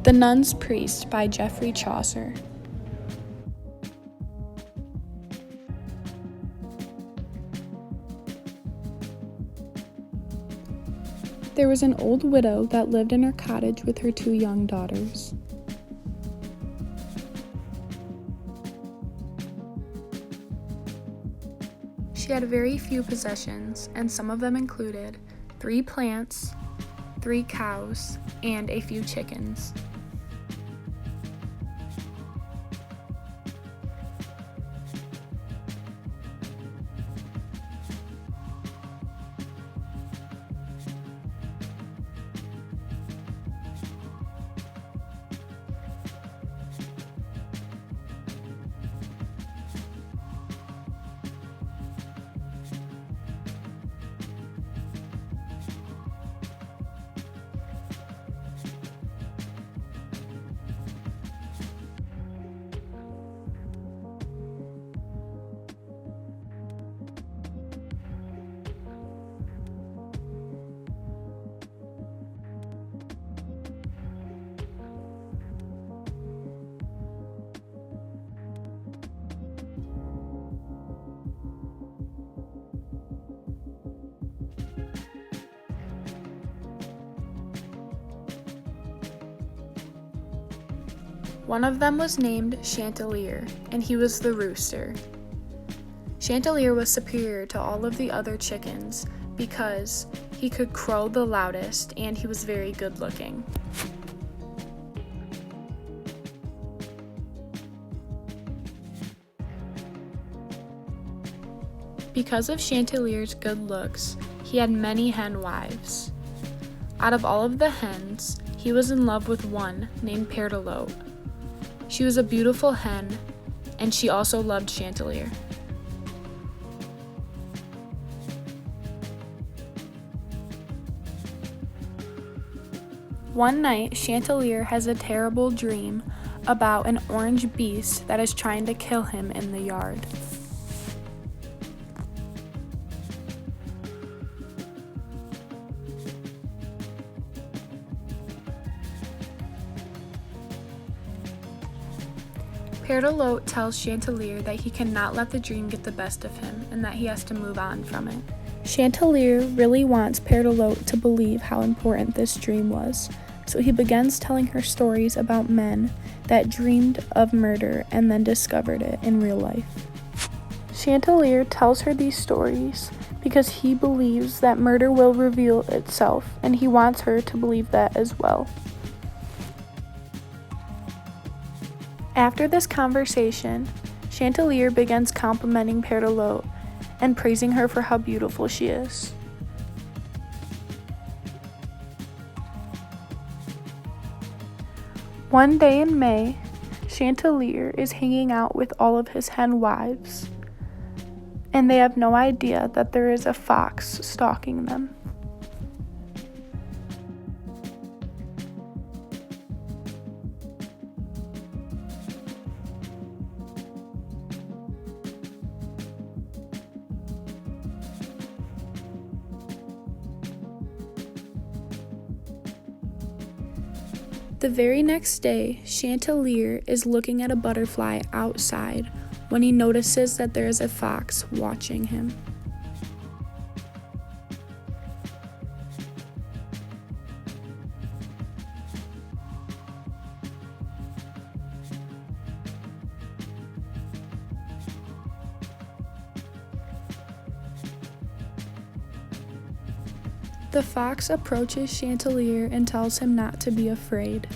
The Nun's Priest by Geoffrey Chaucer. There was an old widow that lived in her cottage with her 2 young daughters. She had very few possessions, and some of them included 3 plants, 3 cows, and a few chickens. One of them was named Chanticleer, and he was the rooster. Chanticleer was superior to all of the other chickens because he could crow the loudest and he was very good looking. Because of Chanticleer's good looks, he had many hen wives. Out of all of the hens, he was in love with one named Pertolote. She was a beautiful hen, and she also loved Chanticleer. One night, Chanticleer has a terrible dream about an orange beast that is trying to kill him in the yard. Pertolote tells Chanticleer that he cannot let the dream get the best of him and that he has to move on from it. Chanticleer really wants Pertolote to believe how important this dream was, so he begins telling her stories about men that dreamed of murder and then discovered it in real life. Chanticleer tells her these stories because he believes that murder will reveal itself, and he wants her to believe that as well. After this conversation, Chanticleer begins complimenting Pertolote and praising her for how beautiful she is. One day in May, Chanticleer is hanging out with all of his hen wives, and they have no idea that there is a fox stalking them. The very next day, Chanticleer is looking at a butterfly outside when he notices that there is a fox watching him. The fox approaches Chanticleer and tells him not to be afraid.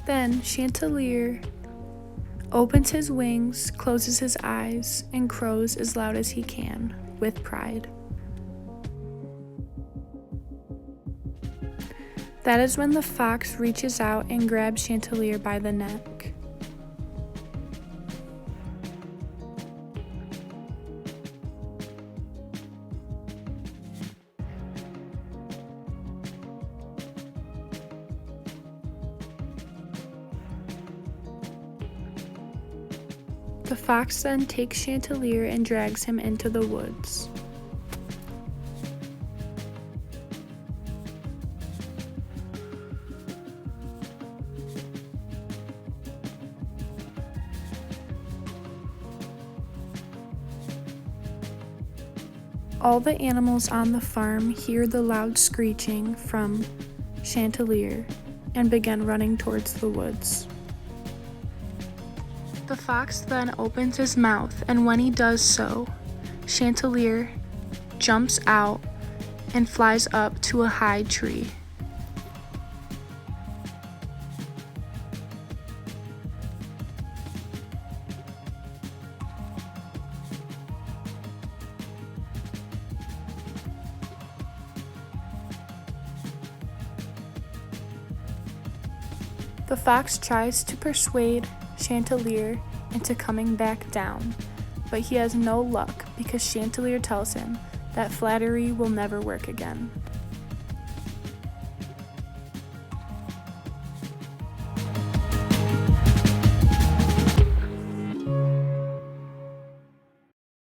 Then Chanticleer opens his wings, closes his eyes, and crows as loud as he can, with pride. That is when the fox reaches out and grabs Chanticleer by the neck. The fox then takes Chanticleer and drags him into the woods. All the animals on the farm hear the loud screeching from Chanticleer and begin running towards the woods. The fox then opens his mouth, and when he does so, Chanticleer jumps out and flies up to a high tree. The fox tries to persuade Chanticleer into coming back down, but he has no luck because Chanticleer tells him that flattery will never work again.